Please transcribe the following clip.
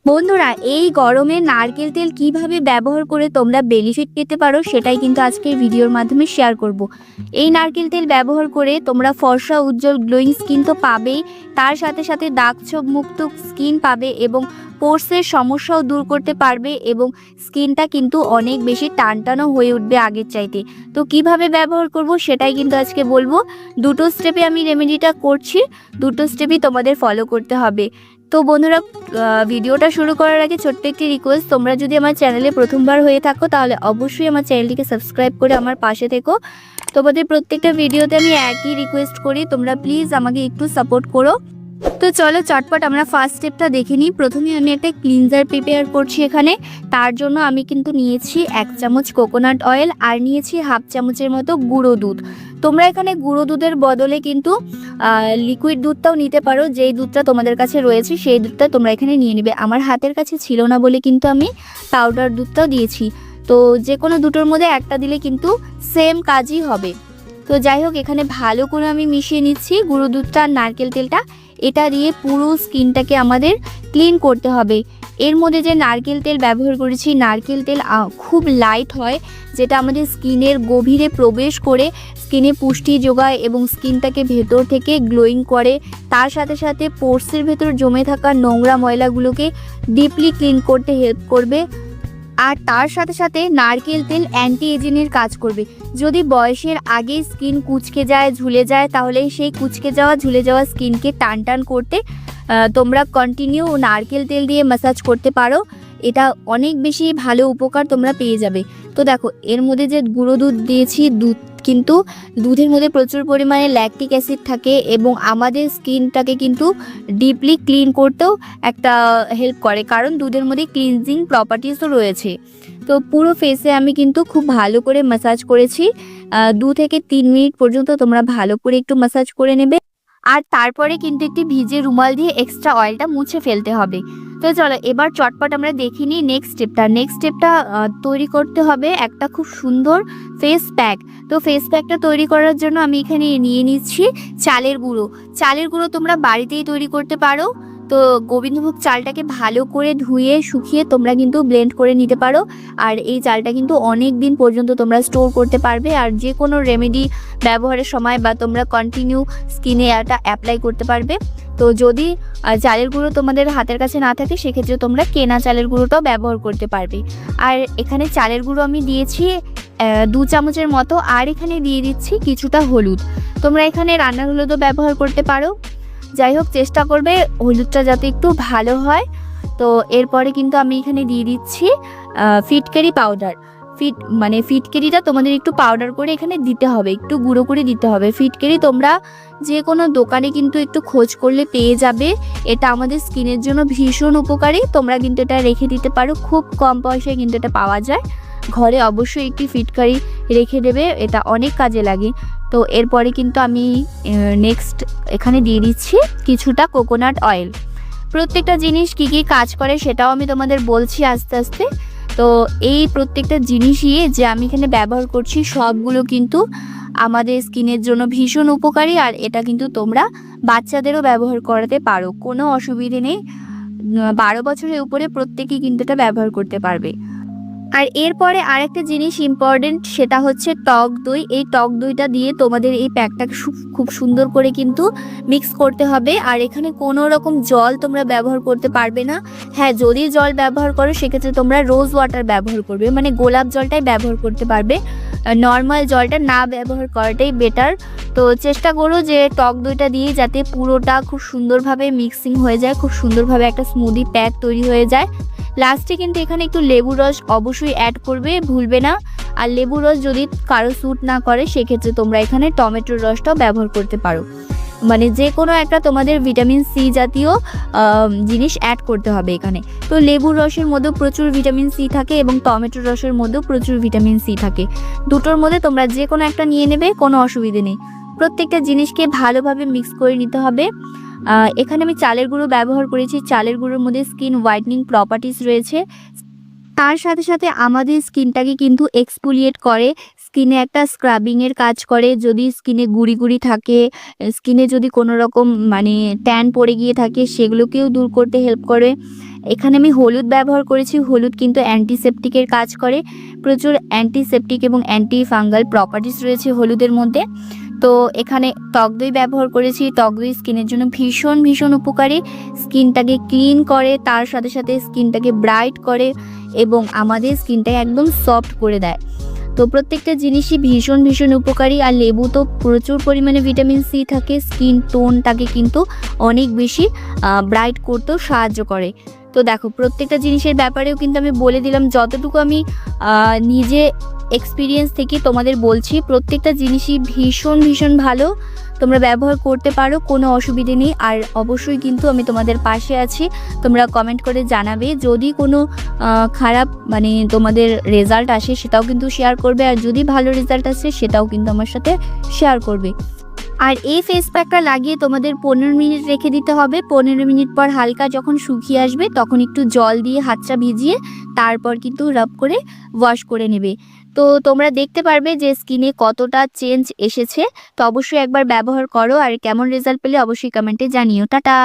বন্ধুরা, এই গরমে নারকেল তেল কিভাবে ব্যবহার করে তোমরা বেনিফিট পেতে পারো সেটাই কিন্তু আজকের ভিডিওর মাধ্যমে শেয়ার করব। এই নারকেল তেল ব্যবহার করে তোমরা ফর্সা উজ্জ্বল গ্লোয়িং স্কিন তো পাবেই, তার সাথে সাথে দাগ ছোপ মুক্ত স্কিন পাবে এবং পোর্সের সমস্যাও দূর করতে পারবে এবং স্কিনটা কিন্তু অনেক বেশি টানটানো হয়ে উঠবে আগের চাইতে। তো কিভাবে ব্যবহার করব সেটাই কিন্তু আজকে বলবো। দুটো স্টেপে আমি রেমেডিটা করছি, দুটো স্টেপই তোমাদের ফলো করতে হবে। তো বন্ধুরা, ভিডিওটা শুরু করার আগে ছোট্ট একটি রিকোয়েস্ট, তোমরা যদি আমার চ্যানেলে প্রথমবার হয়ে থাকো তাহলে অবশ্যই আমার চ্যানেলটিকে সাবস্ক্রাইব করে আমার পাশে থেকো। তোমাদের প্রত্যেকটা ভিডিওতে আমি একই রিকোয়েস্ট করি, তোমরা প্লিজ আমাকে একটু সাপোর্ট করো। তো চলো চটপট আমরা ফার্স্ট স্টেপটা দেখে নিই। প্রথমে আমি একটা ক্লিনজার প্রিপেয়ার করছি। এখানে তার জন্য আমি কিন্তু নিয়েছি 1 চামচ কোকোনাট অয়েল আর নিয়েছি হাফ চামচের মতো গুঁড়ো দুধ। তোমরা এখানে গুঁড়ো দুধের বদলে কিন্তু লিকুইড দুধটাও নিতে পারো, যেই দুধটা তোমাদের কাছে রয়েছে সেই দুধটা তোমরা এখানে নিয়ে নেবে। আমার হাতের কাছে ছিল না বলে কিন্তু আমি পাউডার দুধটাও দিয়েছি। তো যে কোনো দুটোর মধ্যে একটা দিলে কিন্তু সেম কাজই হবে। তো যাই হোক, এখানে ভালো করে আমি মিশিয়ে নিচ্ছি গুঁড়ো দুধটা আর নারকেল তেলটা। এটা দিয়ে পুরো স্কিনটাকে আমাদের ক্লিন করতে হবে। এর মধ্যে যে নারকেল তেল ব্যবহার করেছি, নারকেল তেল খুব লাইট হয়, যেটা আমাদের স্কিনের গভীরে প্রবেশ করে স্কিনে পুষ্টি যোগায় এবং স্কিনটাকে ভেতর থেকে গ্লোয়িং করে। তার সাথে সাথে পোর্সের ভেতর জমে থাকা নোংরা ময়লাগুলোকে ডিপলি ক্লিন করতে হেল্প করবে। আর তার সাথে সাথে নারকেল তেল অ্যান্টি এজিংয়ের কাজ করবে। যদি বয়সের আগে স্কিন কুঁচকে যায়, ঝুলে যায়, তাহলে সেই কুঁচকে যাওয়া ঝুলে যাওয়া স্কিনকে টান টান করতে তোমরা কন্টিনিউ নারকেল তেল দিয়ে ম্যাসাজ করতে পারো। এটা অনেক বেশি ভালো উপকার তোমরা পেয়ে যাবে। তো দেখো, এর মধ্যে যে গুঁড়ো দুধ দিয়েছি, কিন্তু দুধের মধ্যে প্রচুর পরিমাণে ল্যাকটিক অ্যাসিড থাকে এবং আমাদের স্কিনটাকে কিন্তু ডিপলি ক্লিন করতেও একটা হেল্প করে, কারণ দুধের মধ্যে ক্লিনজিং প্রপার্টিসও রয়েছে। তো পুরো ফেসে আমি কিন্তু খুব ভালো করে ম্যাসাজ করেছি। 2 থেকে 3 মিনিট পর্যন্ত তোমরা ভালো করে একটু ম্যাসাজ করে নেবে। আর তারপরে কিন্তু একটি ভিজে রুমাল দিয়ে এক্সট্রা অয়েলটা মুছে ফেলতে হবে। তো চলো এবার চটপট আমরা দেখি নিই নেক্সট স্টেপটা তৈরি করতে হবে একটা খুব সুন্দর ফেস প্যাক। তো ফেস প্যাকটা তৈরি করার জন্য আমি এখানে নিয়ে নিচ্ছি চালের গুঁড়ো তোমরা বাড়িতেই তৈরি করতে পারো। তো গোবিন্দভোগ চালটাকে ভালো করে ধুয়ে শুকিয়ে তোমরা কিন্তু ব্লেন্ড করে নিতে পারো। আর এই চালটা কিন্তু অনেক দিন পর্যন্ত তোমরা স্টোর করতে পারবে। আর যে কোনো রেমেডি ব্যবহারের সময় বা তোমরা কন্টিনিউ স্কিনে এটা অ্যাপ্লাই করতে পারবে। তো যদি চালের গুঁড়ো তোমাদের হাতের কাছে না থাকে, সেক্ষেত্রে তোমরা কেনা চালের গুঁড়োটাও ব্যবহার করতে পারবে। আর এখানে চালের গুঁড়ো আমি দিয়েছি 2 চামচের মতো, আর এখানে দিয়ে দিচ্ছি কিছুটা হলুদ। তোমরা এখানে রান্নার হলুদও ব্যবহার করতে পারো। যাই হোক, চেষ্টা করবে হলুদটা যাতে একটু ভালো হয়। তো এরপরে কিন্তু আমি এখানে দিয়ে দিচ্ছি ফিটকারি পাউডার। ফিটকারিটা তোমাদের একটু পাউডার করে এখানে দিতে হবে, একটু গুঁড়ো করে দিতে হবে। ফিটকারি তোমরা যে কোনো দোকানে কিন্তু একটু খোঁজ করলে পেয়ে যাবে। এটা আমাদের স্কিনের জন্য ভীষণ উপকারী। তোমরা কিন্তু এটা রেখে দিতে পারো, খুব কম পয়সায় কিন্তু এটা পাওয়া যায়। ঘরে অবশ্যই একটি ফিটকারি রেখে দেবে, এটা অনেক কাজে লাগে। তো এরপরে কিন্তু আমি নেক্সট এখানে দিয়ে দিচ্ছি কিছুটা কোকোনাট অয়েল। প্রত্যেকটা জিনিস কী কী কাজ করে সেটাও আমি তোমাদের বলছি আস্তে আস্তে। তো এই প্রত্যেকটা জিনিসই যে আমি এখানে ব্যবহার করছি সবগুলো কিন্তু আমাদের স্কিনের জন্য ভীষণ উপকারী। আর এটা কিন্তু তোমরা বাচ্চাদেরও ব্যবহার করাতে পারো, কোনো অসুবিধে নেই। 12 বছরের উপরে প্রত্যেকেই কিন্তু এটা ব্যবহার করতে পারবে। আর এরপরে আরেকটা জিনিস ইম্পর্টেন্ট, সেটা হচ্ছে টক দই। এই টক দইটা দিয়ে তোমাদের এই প্যাকটাকে খুব সুন্দর করে কিন্তু মিক্স করতে হবে। আর এখানে কোনো রকম জল তোমরা ব্যবহার করতে পারবে না। হ্যাঁ, যদি জল ব্যবহার করো সেক্ষেত্রে তোমরা রোজ ওয়াটার ব্যবহার করবে, মানে গোলাপ জলটাই ব্যবহার করতে পারবে। নর্মাল জলটা না ব্যবহার করাটাই বেটার। তো চেষ্টা করো যে টক দইটা দিয়ে যাতে পুরোটা খুব সুন্দরভাবে মিক্সিং হয়ে যায়, খুব সুন্দরভাবে একটা স্মুদি প্যাক তৈরি হয়ে যায়। লাস্টে কিন্তু এখানে একটু লেবু রস অবশ্যই অ্যাড করবে, ভুলবে না। আর লেবু রস যদি কারো স্যুট না করে সেক্ষেত্রে তোমরা এখানে টমেটোর রসটাও ব্যবহার করতে পারো। মানে যে কোনো একটা তোমাদের ভিটামিন সি জাতীয় জিনিস অ্যাড করতে হবে এখানে। তো লেবুর রসের মধ্যেও প্রচুর ভিটামিন সি থাকে এবং টমেটোর রসের মধ্যেও প্রচুর ভিটামিন সি থাকে। দুটোর মধ্যে তোমরা যে কোনো একটা নিয়ে নেবে, কোনো অসুবিধে নেই। প্রত্যেকটা জিনিসকে ভালোভাবে মিক্স করে নিতে হবে। এখানে আমি চালের গুঁড়ো ব্যবহার করেছি। চালের গুঁড়োর মধ্যে স্কিন হোয়াইটনিং প্রপার্টিস রয়েছে। তার সাথে সাথে আমাদের স্কিনটাকে কিন্তু এক্সফোলিয়েট করে, স্কিনে একটা স্ক্রাবিংয়ের কাজ করে। যদি স্কিনে গুড়ি গুড়ি থাকে, স্কিনে যদি কোনো রকম ট্যান পড়ে গিয়ে থাকে, সেগুলোকেও দূর করতে হেল্প করে। এখানে আমি হলুদ ব্যবহার করেছি। হলুদ কিন্তু অ্যান্টিসেপটিকের কাজ করে, প্রচুর অ্যান্টিসেপটিক এবং অ্যান্টি ফাঙ্গাল প্রপার্টিস রয়েছে হলুদের মধ্যে। তো এখানে টক দই ব্যবহার করেছি। টক দই স্কিনের জন্য ভীষণ ভীষণ উপকারী, স্কিনটাকে ক্লিন করে, তার সাথে সাথে স্কিনটাকে ব্রাইট করে এবং আমাদের স্কিনটাকে একদম সফট করে দেয়। তো প্রত্যেকটা জিনিসই ভীষণ ভীষণ উপকারী। আর লেবু তো প্রচুর পরিমাণে ভিটামিন সি থাকে, স্কিন টোনটাকে কিন্তু অনেক বেশি ব্রাইট করতেও সাহায্য করে। তো দেখো প্রত্যেকটা জিনিসের ব্যাপারেও কিন্তু আমি বলে দিলাম, যতটুকু আমি নিজে এক্সপিরিয়েন্স থেকে তোমাদের বলছি। প্রত্যেকটা জিনিসই ভীষণ ভীষণ ভালো, তোমরা ব্যবহার করতে পারো, কোনো অসুবিধে নেই। আর অবশ্যই কিন্তু আমি তোমাদের পাশে আছি, তোমরা কমেন্ট করে জানাবে। যদি কোনো খারাপ মানে তোমাদের রেজাল্ট আসে সেটাও কিন্তু শেয়ার করবে, আর যদি ভালো রেজাল্ট আসে সেটাও কিন্তু আমার সাথে শেয়ার করবে। আর এই ফেস প্যাকটা লাগিয়ে তোমাদের 15 মিনিট রেখে দিতে হবে। 15 মিনিট পর হালকা যখন শুকিয়ে আসবে তখন একটু জল দিয়ে হাতটা ভিজিয়ে তারপর কিন্তু রাব করে ওয়াশ করে নেবে। তো তোমরা দেখতে পারবে যে স্কিনে কতটা চেঞ্জ এসেছে। তো অবশ্যই একবার ব্যবহার করো, আর কেমন রেজাল্ট পেলে অবশ্যই কমেন্টে জানিও। টাটা।